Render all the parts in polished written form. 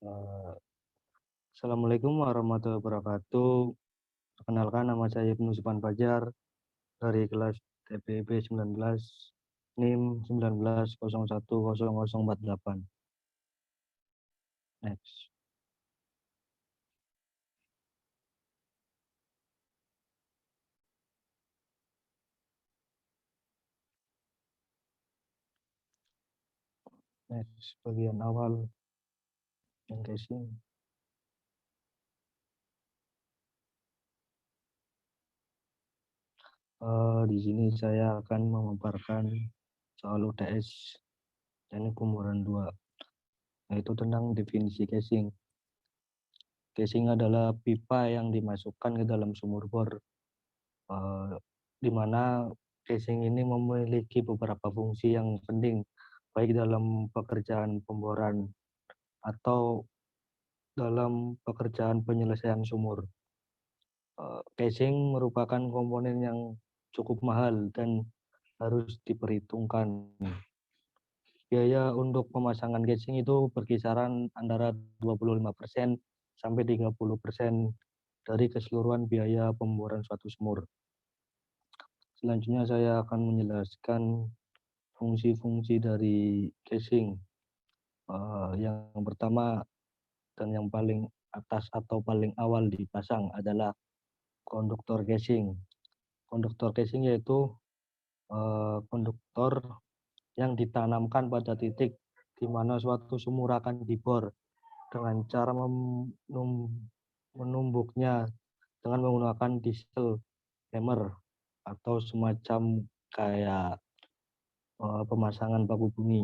Eh, Assalamualaikum warahmatullahi wabarakatuh. Perkenalkan, nama saya Ibnu Supan Fajar dari kelas TPB 19 NIM 19010048. Next. Next, bagian awal yang casing. Di sini saya akan memaparkan soal UTS teknik pemboran 2, yaitu tentang definisi casing. Casing adalah pipa yang dimasukkan ke dalam sumur bor, di mana casing ini memiliki beberapa fungsi yang penting, baik dalam pekerjaan pemboran atau dalam pekerjaan penyelesaian sumur. Casing merupakan komponen yang cukup mahal dan harus diperhitungkan. Biaya untuk pemasangan casing itu berkisaran antara 25% sampai 30% dari keseluruhan biaya pemboran suatu sumur. Selanjutnya saya akan menjelaskan fungsi-fungsi dari casing. Yang pertama dan yang paling atas atau paling awal dipasang adalah konduktor casing. Konduktor casing yaitu konduktor yang ditanamkan pada titik di mana suatu sumur akan dibor dengan cara menumbuknya dengan menggunakan diesel hammer atau semacam kayak pemasangan paku bumi.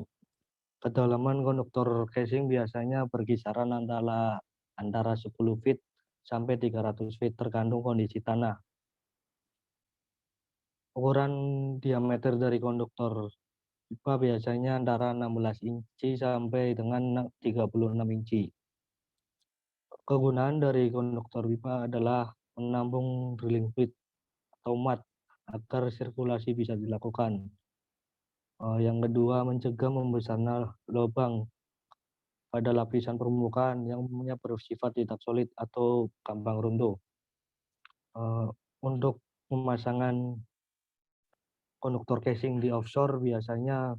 Kedalaman konduktor casing biasanya berkisaran antara 10 feet sampai 300 feet tergantung kondisi tanah. Ukuran diameter dari konduktor pipa biasanya antara 16 inci sampai dengan 36 inci. Kegunaan dari konduktor pipa adalah menampung drilling fluid atau mat agar sirkulasi bisa dilakukan. Yang kedua, mencegah membesarnya lubang pada lapisan permukaan yang umumnya bersifat tidak solid atau gampang runtuh. Untuk pemasangan konduktor casing di offshore biasanya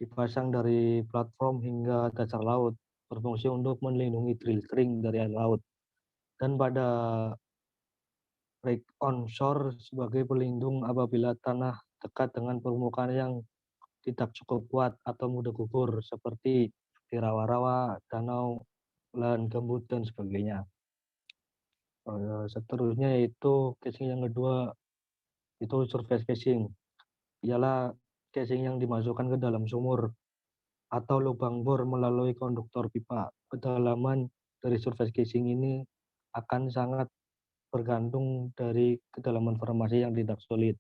dipasang dari platform hingga dasar laut, berfungsi untuk melindungi drill string dari air laut. Dan pada rig onshore sebagai pelindung apabila tanah dekat dengan permukaan yang tidak cukup kuat atau mudah gugur seperti di rawa-rawa, danau, lahan gambut dan sebagainya. Seterusnya yaitu casing yang kedua itu surface casing. Ialah casing yang dimasukkan ke dalam sumur atau lubang bor melalui konduktor pipa. Kedalaman dari surface casing ini akan sangat bergantung dari kedalaman formasi yang tidak solid.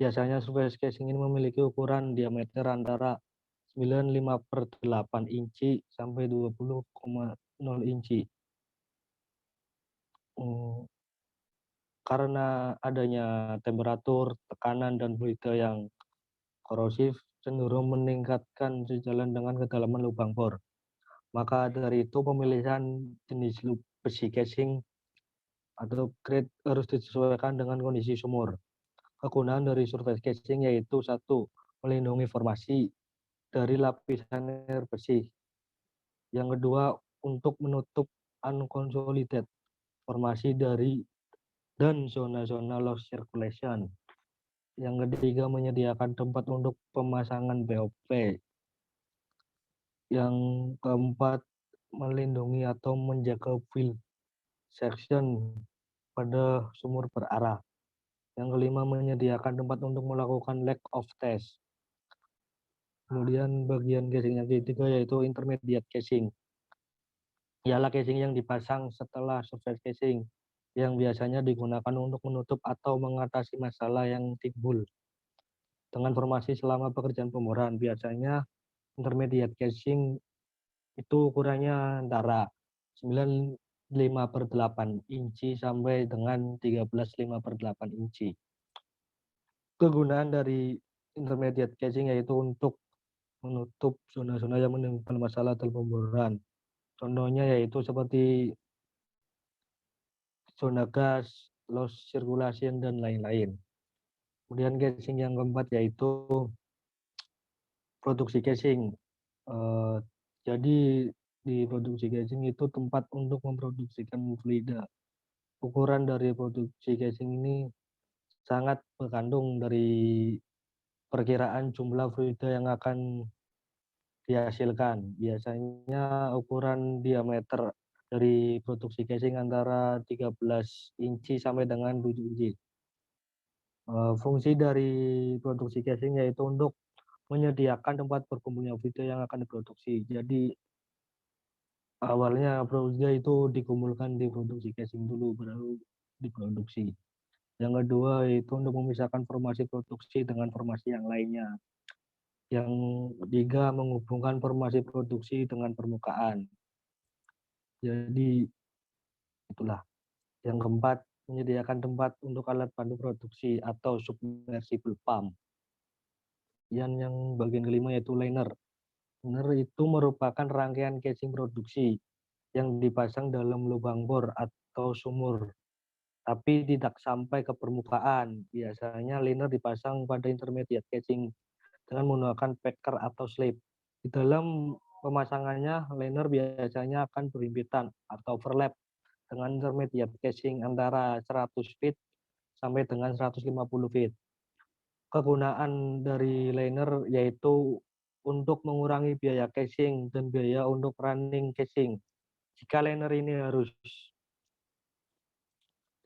Biasanya surface casing ini memiliki ukuran diameter antara 95/8 inci sampai 20,0 inci. Karena adanya temperatur, tekanan, dan fluida yang korosif cenderung meningkatkan sejalan dengan kedalaman lubang bor. Maka dari itu pemilihan jenis besi casing atau grade harus disesuaikan dengan kondisi sumur. Kegunaan dari surface casing yaitu satu, melindungi formasi dari lapisan air bersih. Yang kedua, untuk menutup unconsolidated formasi dari dan zona-zona low circulation. Yang ketiga, menyediakan tempat untuk pemasangan BOP. Yang keempat, melindungi atau menjaga fill section pada sumur berarah. Yang kelima, menyediakan tempat untuk melakukan leg of test. Kemudian bagian casing yang ketiga yaitu intermediate casing. Ialah casing yang dipasang setelah surface casing yang biasanya digunakan untuk menutup atau mengatasi masalah yang timbul dengan formasi selama pekerjaan pemboran. Biasanya intermediate casing itu ukurannya antara 95/8 inci sampai dengan 13,5/8 inci. Kegunaan dari intermediate casing yaitu untuk menutup zona-zona yang menimbulkan masalah dalam pemboran. Contohnya yaitu seperti zona gas, loss circulation, dan lain-lain. Kemudian casing yang keempat yaitu produksi casing. Jadi di produksi casing itu tempat untuk memproduksikan fluida. Ukuran dari produksi casing ini sangat bergantung dari perkiraan jumlah fluida yang akan dihasilkan. Biasanya ukuran diameter dari produksi casing antara 13 inci sampai dengan 7 inci. Fungsi dari produksi casing yaitu untuk menyediakan tempat berkumpulnya fluida yang akan diproduksi. Jadi awalnya fluida itu dikumpulkan di produksi casing dulu, baru diproduksi. Yang kedua itu untuk memisahkan formasi produksi dengan formasi yang lainnya. Yang ketiga menghubungkan formasi produksi dengan permukaan. Jadi itulah. Yang keempat menyediakan tempat untuk alat bantu produksi atau submersible pump. Yang bagian kelima yaitu liner. Liner itu merupakan rangkaian casing produksi yang dipasang dalam lubang bor atau sumur, tapi tidak sampai ke permukaan. Biasanya liner dipasang pada intermediate casing dengan menggunakan packer atau slip. Di dalam pemasangannya, liner biasanya akan berhimpitan atau overlap dengan intermediate casing antara 100 feet sampai dengan 150 feet. Kegunaan dari liner yaitu untuk mengurangi biaya casing dan biaya untuk running casing. Jika liner ini harus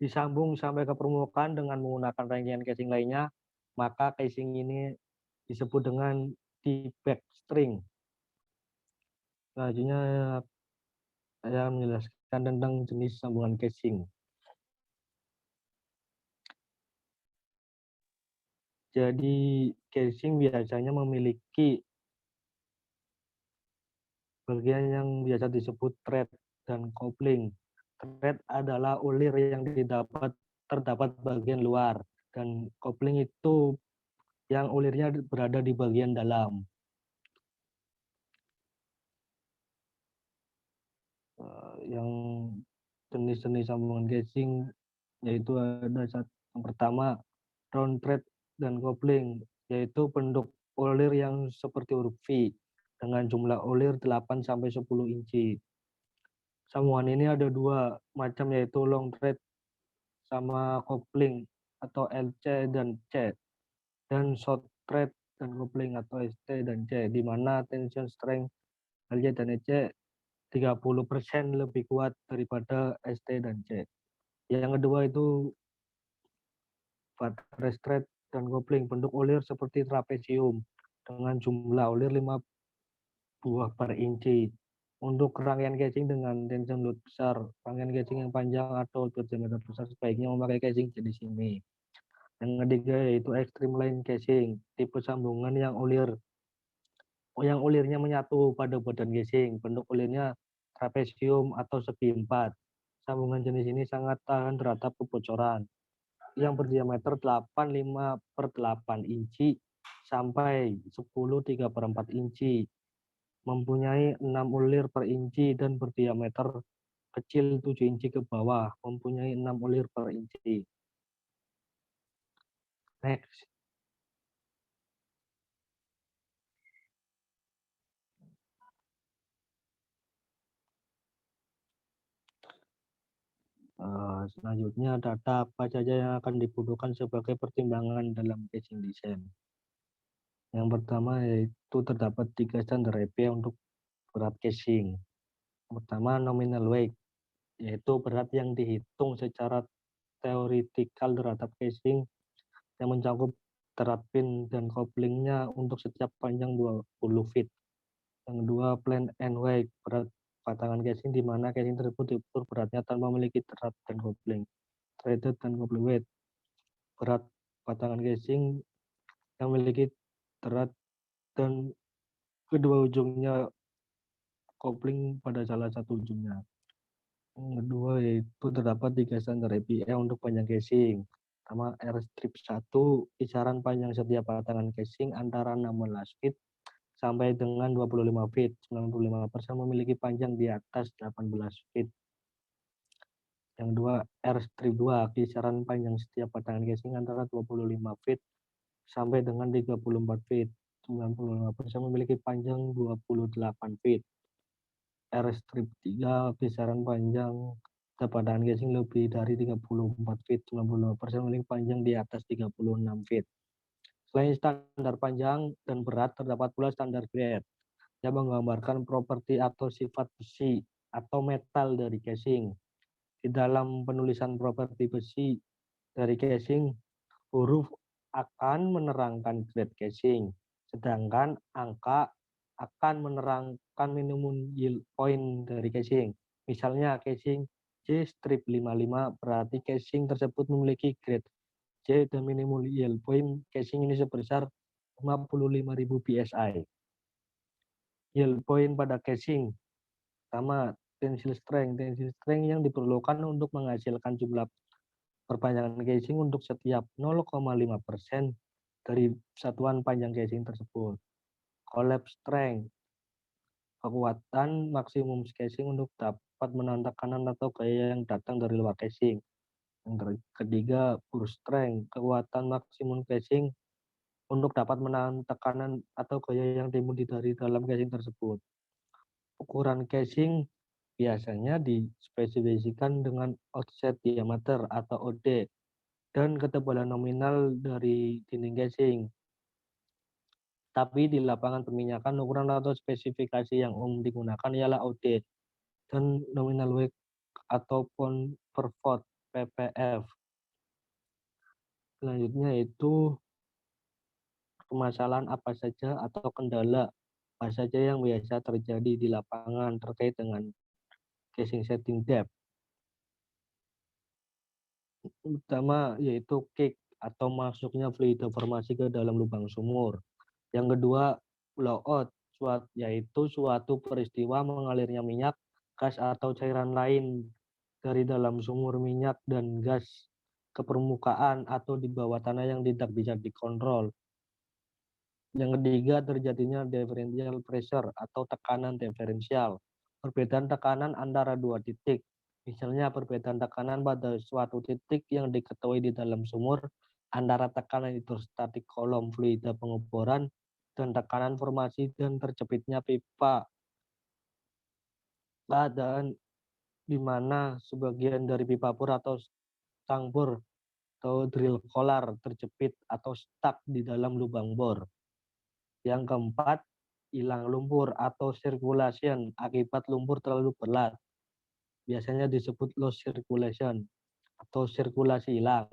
disambung sampai ke permukaan dengan menggunakan rangkaian casing lainnya, maka casing ini disebut dengan die-back string. Selanjutnya saya menjelaskan tentang jenis sambungan casing. Jadi casing biasanya memiliki bagian yang biasa disebut thread dan coupling. Thread adalah ulir yang terdapat bagian luar, dan coupling itu yang ulirnya berada di bagian dalam. Yang jenis-jenis sambungan casing yaitu ada yang pertama round thread dan coupling, yaitu bentuk ulir yang seperti huruf V dengan jumlah ulir 8 sampai 10 inci. Sambungan ini ada dua macam yaitu long thread sama coupling atau LC dan C, dan short thread dan coupling atau ST dan C, di mana tension strength LC dan EC 30% lebih kuat daripada ST dan C. Yang kedua itu buttress thread dan coupling, bentuk ulir seperti trapesium dengan jumlah ulir 5 buah per inci. Untuk rangkaian casing dengan tension load besar, rangkaian casing yang panjang atau berdiameter besar sebaiknya memakai casing jenis ini. Yang ketiga yaitu extreme line casing, tipe sambungan yang ulirnya menyatu pada badan casing, bentuk ulirnya trapesium atau segi empat. Sambungan jenis ini sangat tahan terhadap kebocoran. Yang berdiameter 8,5 per 8 inci sampai 10,3/4 inci. Mempunyai 6 ulir per inci dan berdiameter kecil 7 inci ke bawah, mempunyai 6 ulir per inci. Next. Selanjutnya data apa saja yang akan dibutuhkan sebagai pertimbangan dalam casing design. Yang pertama yaitu terdapat 3 standar EPA untuk berat casing. Pertama nominal weight, yaitu berat yang dihitung secara teoretikal terhadap casing yang mencakup terat pin dan couplingnya untuk setiap panjang 20 feet. Yang kedua plan and weight, berat batangan casing di mana casing tersebut diukur beratnya tanpa memiliki terat dan coupling. Threaded dan coupling weight, berat batangan casing yang memiliki terat dan kedua ujungnya coupling pada salah satu ujungnya. Yang kedua yaitu terdapat 3 standar EPA untuk panjang casing. Pertama R strip 1, kisaran panjang setiap batangan casing antara 16 feet sampai dengan 25 feet. 95% memiliki panjang di atas 18 feet. Yang kedua, R-strip 2, kisaran panjang setiap batangan casing antara 25 feet sampai dengan 34 feet. 95% memiliki panjang 28 feet. R-strip 3, kisaran panjang batangan casing lebih dari 34 feet. 95% memiliki panjang di atas 36 feet. Selain standar panjang dan berat, terdapat pula standar grade yang menggambarkan properti atau sifat besi atau metal dari casing. Di dalam penulisan properti besi dari casing, huruf akan menerangkan grade casing, sedangkan angka akan menerangkan minimum yield point dari casing. Misalnya casing J strip 55 berarti casing tersebut memiliki grade J dan minimum yield point casing ini sebesar 55.000 psi. Yield point pada casing pertama, tensile strength. Tensile strength yang diperlukan untuk menghasilkan jumlah perpanjangan casing untuk setiap 0,5% dari satuan panjang casing tersebut. Collapse strength, kekuatan maksimum casing untuk dapat menahan tekanan atau gaya yang datang dari luar casing. Yang ketiga, burst strength, kekuatan maksimum casing untuk dapat menahan tekanan atau gaya yang timbul dari dalam casing tersebut. Ukuran casing biasanya dispesifikasikan dengan offset diameter atau OD dan ketebalan nominal dari dinding casing. Tapi di lapangan perminyakan, ukuran atau spesifikasi yang umum digunakan ialah OD dan nominal weight atau pound per foot (ppf). Selanjutnya itu permasalahan apa saja atau kendala apa saja yang biasa terjadi di lapangan terkait dengan casing setting depth. Pertama yaitu kick atau masuknya fluida formasi ke dalam lubang sumur. Yang kedua, blowout, yaitu suatu peristiwa mengalirnya minyak, gas atau cairan lain dari dalam sumur minyak dan gas ke permukaan atau di bawah tanah yang tidak bisa dikontrol. Yang ketiga, terjadinya differential pressure atau tekanan diferensial. Perbedaan tekanan antara dua titik. Misalnya perbedaan tekanan pada suatu titik yang diketahui di dalam sumur antara tekanan hidrostatik kolom fluida pengeboran dan tekanan formasi dan terjepitnya pipa. Keadaan di mana sebagian dari pipa bor atau stang bor atau drill collar terjepit atau stuck di dalam lubang bor. Yang keempat, hilang lumpur atau circulation akibat lumpur terlalu berat. Biasanya disebut loss circulation atau sirkulasi hilang.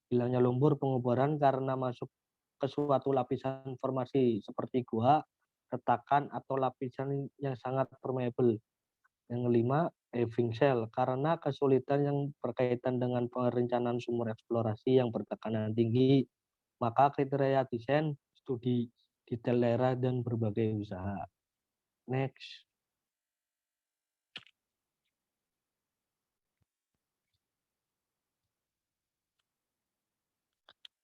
Hilangnya lumpur pengubaran karena masuk ke suatu lapisan formasi seperti gua, retakan, atau lapisan yang sangat permeable. Yang kelima, having shell, karena kesulitan yang berkaitan dengan perencanaan sumur eksplorasi yang bertekanan tinggi, maka kriteria desain, studi detail daerah, dan berbagai usaha. Next.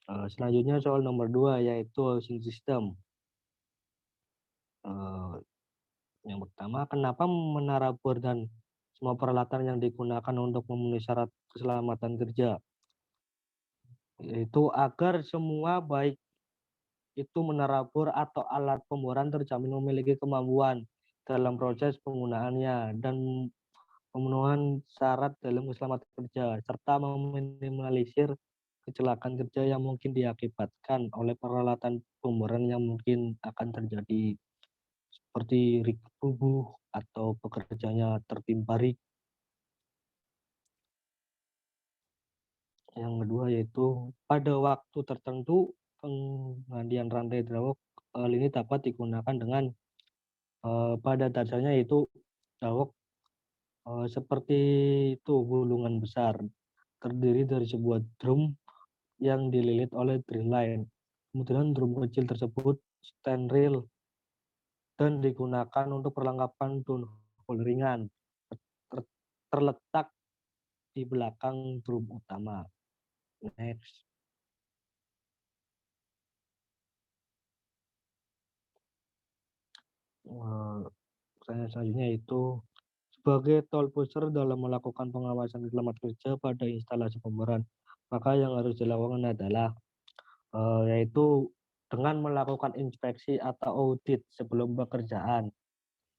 Selanjutnya soal nomor 2 yaitu housing system. Yang pertama, kenapa menara bor dan semua peralatan yang digunakan untuk memenuhi syarat keselamatan kerja? Yaitu agar semua baik itu menara bor atau alat pemboran terjamin memiliki kemampuan dalam proses penggunaannya dan pemenuhan syarat dalam keselamatan kerja serta meminimalisir kecelakaan kerja yang mungkin diakibatkan oleh peralatan pemboran yang mungkin akan terjadi seperti rig rubuh atau pekerjanya tertimpa rig. Yang kedua yaitu pada waktu tertentu penggantian rantai hidrolik ini dapat digunakan dengan pada dasarnya itu hidrolik seperti itu gulungan besar terdiri dari sebuah drum yang dililit oleh drill line. Kemudian drum kecil tersebut steril dan digunakan untuk perlengkapan downhole ringan terletak di belakang drum utama. Next. Pertanyaan selanjutnya itu, sebagai toll booster dalam melakukan pengawasan selamat kerja pada instalasi pemboran, maka yang harus dilakukan adalah yaitu dengan melakukan inspeksi atau audit sebelum pekerjaan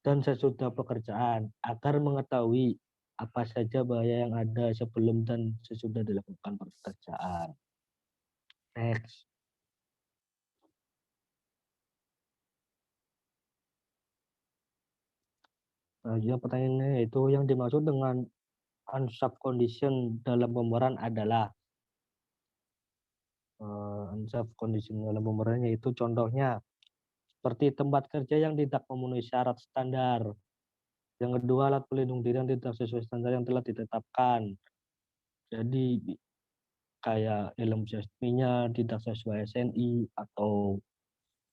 dan sesudah pekerjaan agar mengetahui apa saja bahaya yang ada sebelum dan sesudah dilakukan pekerjaan. Next. Selanjutnya pertanyaannya yaitu yang dimaksud dengan unsafe condition dalam pemboran adalah unsafe condition dalam pemboran yaitu contohnya seperti tempat kerja yang tidak memenuhi syarat standar. Yang kedua, alat pelindung diri yang tidak sesuai standar yang telah ditetapkan. Jadi kayak helm safety-nya tidak sesuai SNI atau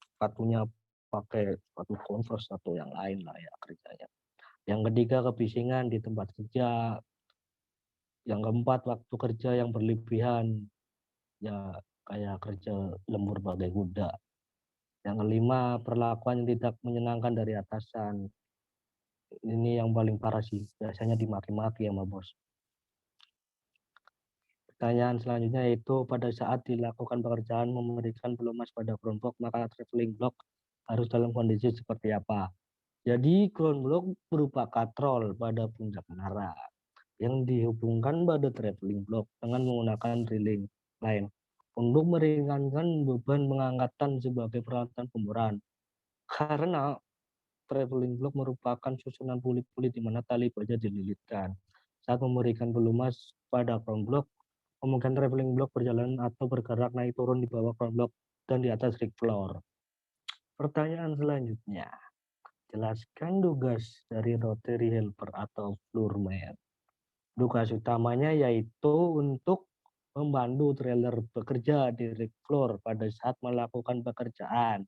sepatunya pakai sepatu Converse atau yang lain lah ya kerjanya. Yang ketiga, kebisingan di tempat kerja. Yang keempat, waktu kerja yang berlebihan, ya kayak kerja lembur bagai kuda. Yang kelima, perlakuan yang tidak menyenangkan dari atasan. Ini yang paling parah sih, biasanya dimaki-maki sama bos. Pertanyaan selanjutnya yaitu pada saat dilakukan pekerjaan memberikan pelumas pada ground block, maka traveling block harus dalam kondisi seperti apa? Jadi ground block berupa katrol pada puncak menara yang dihubungkan pada traveling block dengan menggunakan drilling line untuk meringankan beban pengangkatan sebagai peralatan pemboran. Karena traveling block merupakan susunan pulik-pulik di mana tali baja dililitkan. Saat memberikan pelumas pada ground block, kemungkinan traveling block berjalan atau bergerak naik turun di bawah ground block dan di atas rig floor. Pertanyaan selanjutnya, jelaskan tugas dari rotary helper atau floorman. Tugas utamanya yaitu untuk membantu trailer bekerja di rig floor pada saat melakukan pekerjaan,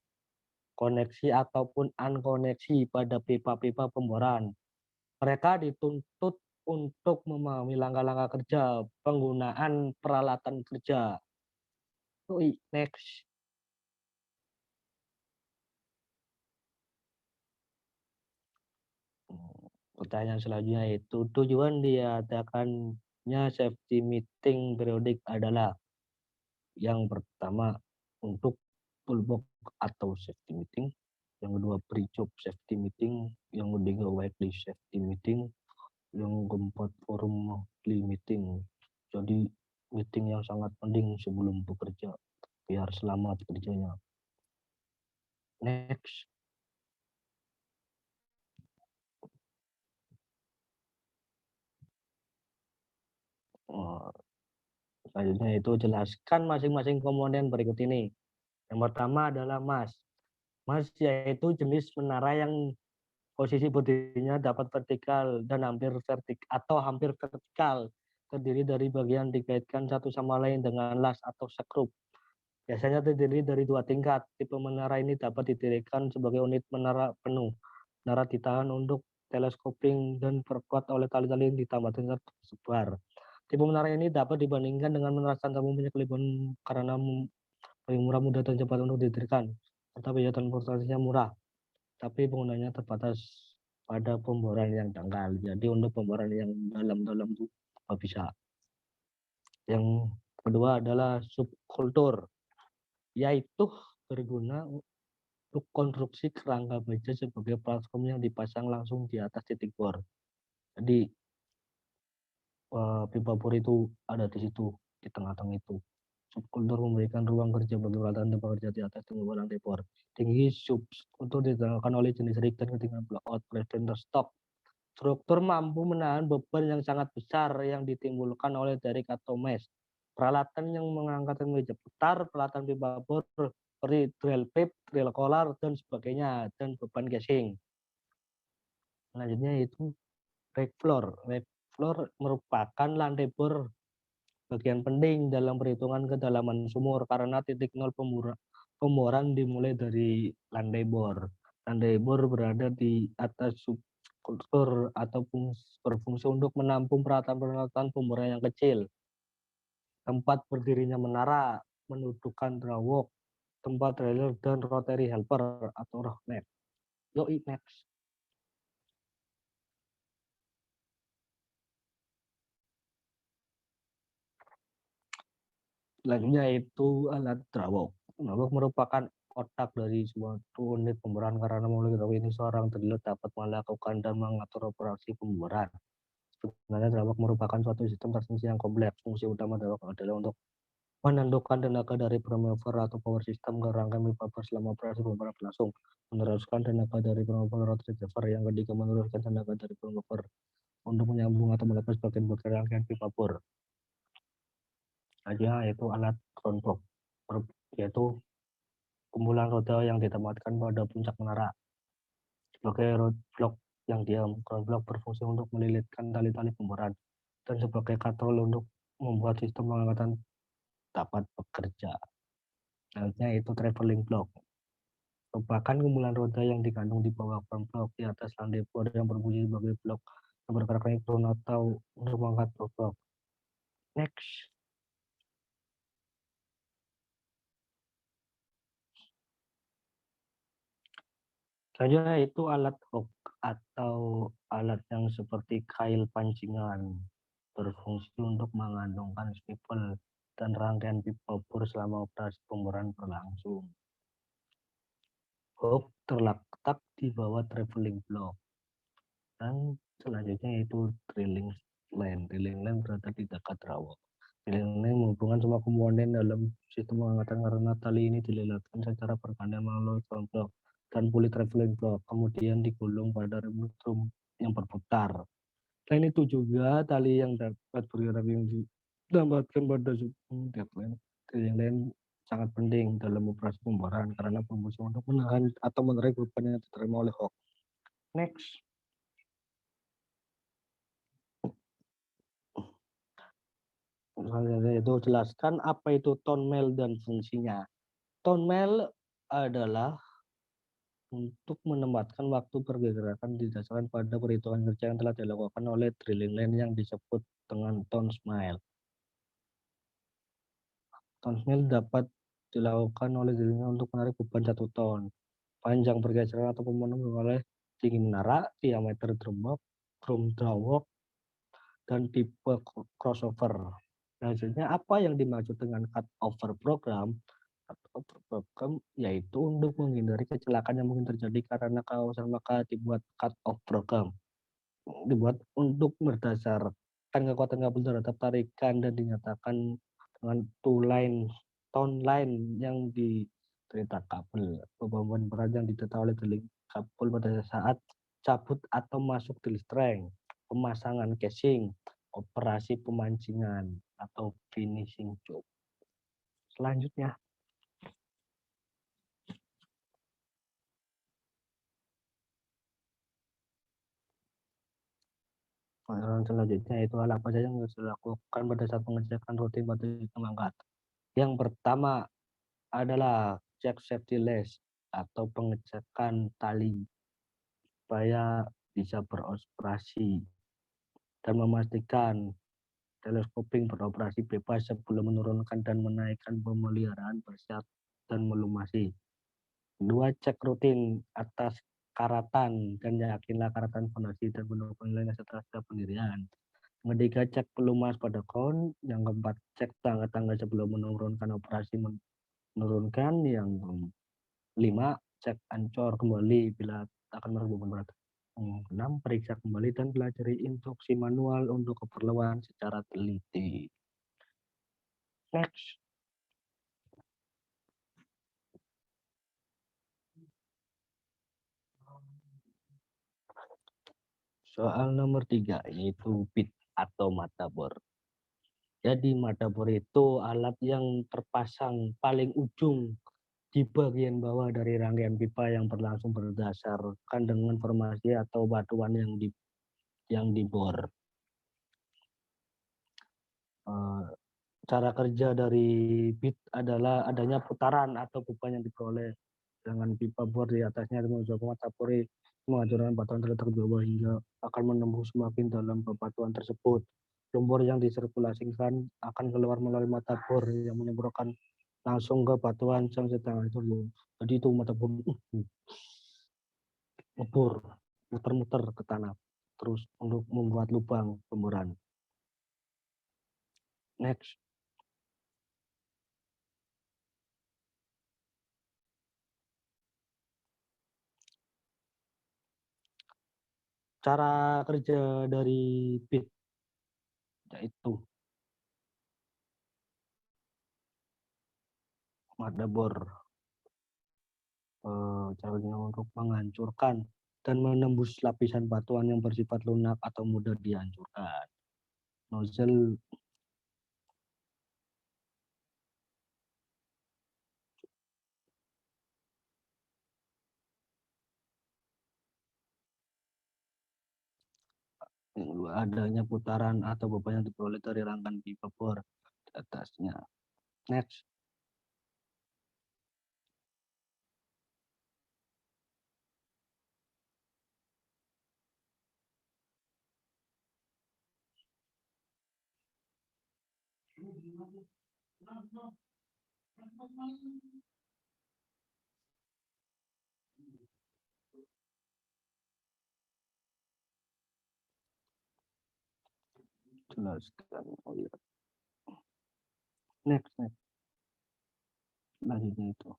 koneksi ataupun unkoneksi pada pipa-pipa pemboran. Mereka dituntut untuk memahami langkah-langkah kerja, penggunaan peralatan kerja. Next. Pertanyaan selanjutnya itu tujuan diadakannya safety meeting periodik adalah yang pertama untuk full box atau safety meeting, yang kedua pre-job safety meeting, yang ketiga weekly safety meeting, yang keempat forum monthly meeting. Jadi meeting yang sangat penting sebelum bekerja biar selamat kerjanya. Next. Selanjutnya itu jelaskan masing-masing komponen berikut ini. Yang pertama adalah mas. Mas yaitu jenis menara yang posisi bodinya dapat vertikal dan hampir vertikal, terdiri dari bagian dikaitkan satu sama lain dengan las atau sekrup. Biasanya terdiri dari 2 tingkat. Tipe menara ini dapat didirikan sebagai unit menara penuh. Menara ditahan untuk teleskoping dan perkuat oleh tali-tali yang ditambah tingkat tersebar. Tipe menara ini dapat dibandingkan dengan menara standar mempunyai kelebihan karena paling murah, mudah, dan cepat untuk didirikan, serta biaya transportasinya murah, tapi penggunanya terbatas pada pemboran yang dangkal. Jadi untuk pemboran yang dalam-dalam itu nggak bisa. Yang kedua adalah subkultur, yaitu berguna untuk konstruksi kerangka baja sebagai platform yang dipasang langsung di atas titik bor. Jadi pipa bor itu ada di situ, di tengah-tengah itu. Subkultur memberikan ruang kerja bagi peralatan dan pekerja di atas tunggu lantai bor. Tinggi subkultur ditengahkan oleh jenis rig dan ketinggian blackout preventer stock. Struktur mampu menahan beban yang sangat besar yang ditimbulkan oleh derrick atau mesh. Peralatan yang mengangkat meja putar, peralatan pipa bor seperti drill pipe, drill collar, dan sebagainya, dan beban casing. Selanjutnya itu rake floor. Rake floor merupakan lantai bor bagian penting dalam perhitungan kedalaman sumur karena titik nol pemboran dimulai dari lantai bor. Lantai bor berada di atas subkultur atau berfungsi untuk menampung peralatan-peralatan pemboran yang kecil. Tempat berdirinya menara, mendudukan drawwalk, tempat trailer, dan rotary helper atau rocknet. Yoi, next. Selanjutnya itu alat drawok. Drawok merupakan otak dari suatu unit pemboran karena melalui drawok ini seorang driller dapat melakukan dan mengatur operasi pemboran. Sebenarnya drawok merupakan suatu sistem transmisi yang kompleks. Fungsi utama drawok adalah untuk menentukan tenaga dari primer atau power system ke rangkaian pipa selama operasi pemboran berlangsung. Meneruskan tenaga dari primer atau reservoir. Yang ketiga, meneruskan tenaga dari primer untuk menyambung atau melepas bagian-bagian rangkaian pipa bor. Selanjutnya yaitu alat ground block, yaitu kumpulan roda yang ditempatkan pada puncak menara. Sebagai roadblock yang diam, ground block berfungsi untuk melilitkan tali-tali pemboran dan sebagai katrol untuk membuat sistem pengangkatan dapat bekerja. Selanjutnya itu traveling block, merupakan kumpulan roda yang digantung di bawah ground block di atas landai bor yang berfungsi sebagai blok yang bergerak sinkron atau untuk mengangkat blok. Next. Selanjutnya itu alat hook atau alat yang seperti kail pancingan, berfungsi untuk mengandungkan spidol dan rangkaian pipa bor selama operasi pemboran berlangsung. Hook terletak di bawah traveling block. Dan selanjutnya itu drilling line. Drilling line berada di dekat rawa. Drilling line menghubungkan semua komponen dalam sistem pengangkatan karena tali ini dililitkan secara bergantian melalui ground block dan pulley traveling block, kemudian digulung pada drum yang berputar. Selain itu juga tali yang dapat bergerak yang ditambahkan pada deadline. Drilling line sangat penting dalam operasi pemboran karena berfungsi untuk menahan atau menarik beban yang diterima oleh hook. Next. Itu jelaskan apa itu tone mail dan fungsinya. Tone mail adalah untuk menempatkan waktu pergerakan didasarkan pada perhitungan kerja yang telah dilakukan oleh drilling line yang disebut dengan tone mail. Tone mail dapat dilakukan oleh drilling line untuk menarik beban 1 ton. Panjang pergeseran atau pemenuhan oleh tinggi menara, diameter drum drawok, dan tipe crossover. Selanjutnya, apa yang dimaksud dengan cut over program? Cut over program yaitu untuk menghindari kecelakaan yang mungkin terjadi karena kausan, maka dibuat cut off program. Dibuat untuk berdasarkan kekuatan kabel terhadap tarikan dan dinyatakan dengan tone line yang diderita kabel. Beban berat yang diderita oleh drilling kabel pada saat cabut atau masuk drill string, pemasangan casing, operasi pemancingan atau finishing job. Selanjutnya, itu hal apa saja yang harus dilakukan pada saat pengecekan rutin pada sistem angkat. Yang pertama adalah cek safety lace atau pengecekan tali supaya bisa beroperasi dan memastikan teleskoping beroperasi bebas sebelum menurunkan dan menaikkan pemeliharaan bersiap dan melumasi. Kedua, cek rutin atas karatan dan yakinlah karatan fondasi dan pendukung lainnya setelah setiap pendirian. Ketiga, cek pelumas pada kon. Yang keempat, cek tangga-tangga sebelum menurunkan operasi menurunkan. Yang kelima, cek ancor kembali bila akan merupakan berat. 6, periksa kembali dan pelajari instruksi manual untuk keperluan secara teliti. Next. Soal nomor 3 yaitu bit atau mata bor. Jadi mata bor itu alat yang terpasang paling ujung di bagian bawah dari rangkaian pipa yang berlangsung berdasarkan dengan formasi atau batuan yang dibor. Cara kerja dari bit adalah adanya putaran atau beban yang diperoleh dengan pipa bor di atasnya dengan mata bor menghancurkan batuan terletak di bawah hingga akan menembus semakin dalam batuan tersebut. Lumpur yang disirkulasikan akan keluar melalui mata bor yang menyemprotkan langsung ke batuan yang sedang hancur. Jadi itu mata bor. ngebor, muter-muter ke tanah, terus untuk membuat lubang pemboran. Next. Cara kerja dari bit yaitu motherboard, caranya untuk menghancurkan dan menembus lapisan batuan yang bersifat lunak atau mudah dihancurkan. Nozzle adanya putaran atau beban yang diperoleh dari rangkaian pipa bor di atasnya. Next. Jelaskan. Oh iya. Next. Selanjutnya itu.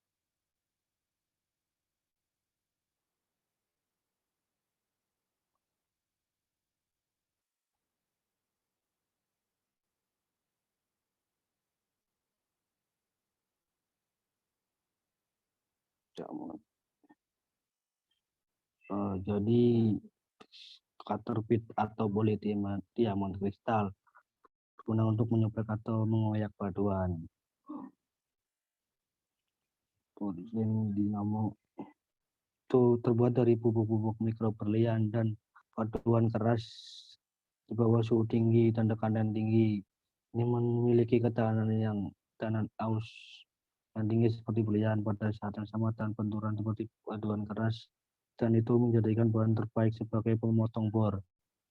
Jadi cutter bit atau boli diamond kristal guna untuk menyuplai atau mengoyak batuan. Kemudian dinamo itu terbuat dari bubuk-bubuk mikro berlian dan batuan keras di bawah suhu tinggi dan tekanan tinggi. Ini memiliki ketahanan aus yang tinggi seperti berlian pada saat yang sama dan benturan seperti batuan keras, dan itu menjadikan bahan terbaik sebagai pemotong bor.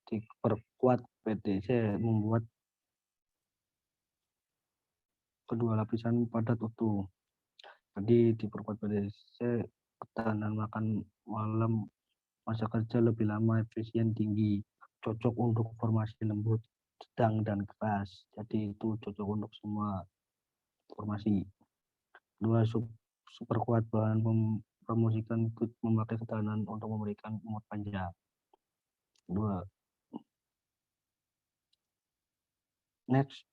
Diperkuat PTC membuat kedua lapisan padat utuh. Jadi diperkuat PTC, ketahanan makan malam, masa kerja lebih lama, efisien tinggi, cocok untuk formasi lembut, sedang, dan keras. Jadi itu cocok untuk semua formasi. Dua, super kuat, bahan promosikan memakai ketahanan untuk memberikan umur panjang. Dua. Next.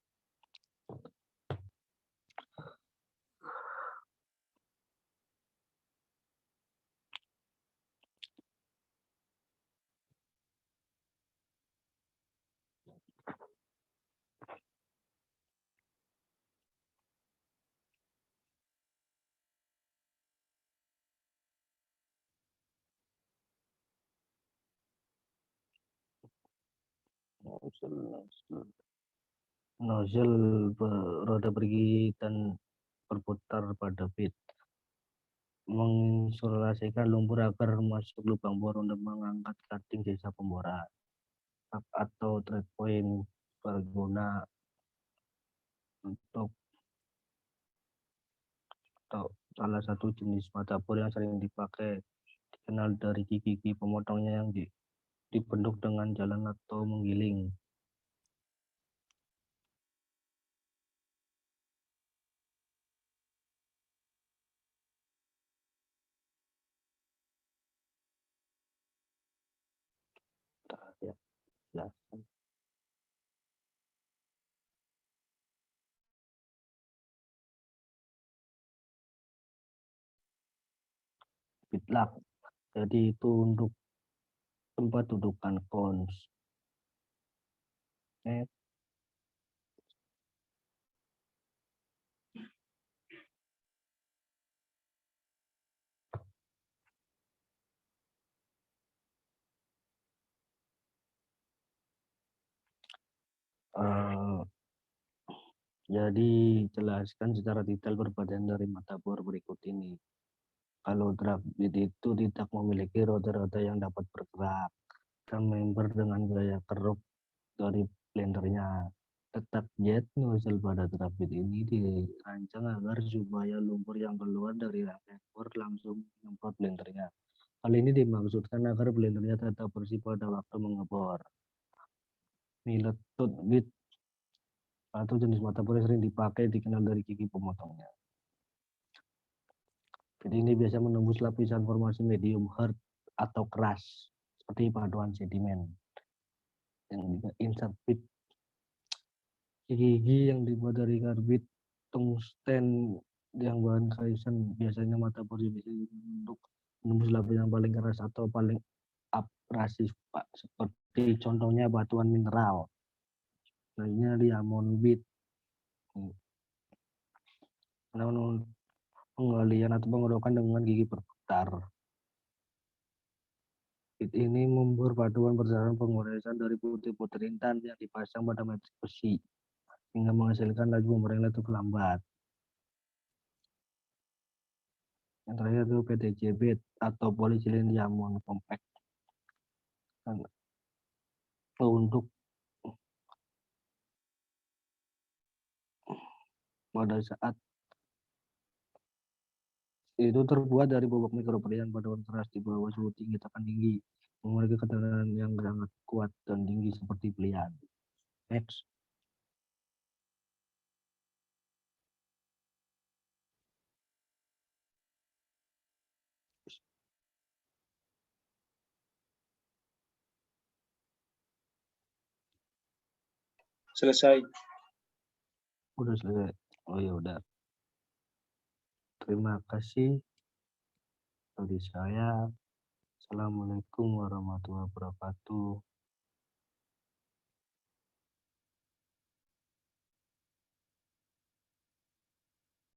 Nozzle roda bergigi dan berputar pada bit, menginsulasikan lumpur agar masuk lubang bor untuk mengangkat cutting sisa pemboran. Atau thread point berguna untuk salah satu jenis mata bor yang sering dipakai, dikenal dari gigi pemotongnya yang dibentuk dengan jalan atau menggiling. Ya, jelaskan. Bitlak, jadi itu untuk tempat dudukan cons. Jadi jelaskan secara detail perbedaan dari mata bor berikut ini. Kalau drag bit itu tidak memiliki roda-roda yang dapat bergerak dan member dengan gaya keruk dari blendernya. Tetap jet nozzle pada drag bit ini dirancang agar supaya lumpur yang keluar dari rangkaian bor langsung menyemprot blendernya. Hal ini dimaksudkan agar blendernya tetap bersih pada waktu mengebor. Millet bit atau jenis mata yang sering dipakai dikenal dari gigi pemotongnya. Jadi ini biasa menembus lapisan formasi medium hard atau keras seperti paduan sedimen. Yang juga insert bit gigi yang dibuat dari karbit tungsten yang bahan kaisen, biasanya mata bisa untuk menembus lapisan paling keras atau paling abrasif, Pak. Seperti contohnya batuan mineral. Lainnya diamond bit. Namun penggalian atau pengodokan dengan gigi berputar. Bit ini membuat paduan berdasarkan pengoresan dari putih-putih intan yang dipasang pada metrik besi hingga menghasilkan laju pembaring letup lambat. Yang terakhir itu PTJ bit atau polyethylene diamond compact. Untuk pada saat itu terbuat dari bobot mikroperian paduan keras di bawah suhu tinggi tekan tinggi, memiliki ketegangan yang sangat kuat dan tinggi seperti belian. Next. Selesai. Udah selesai. Oh ya udah. Terima kasih dari saya. Assalamualaikum warahmatullahi wabarakatuh.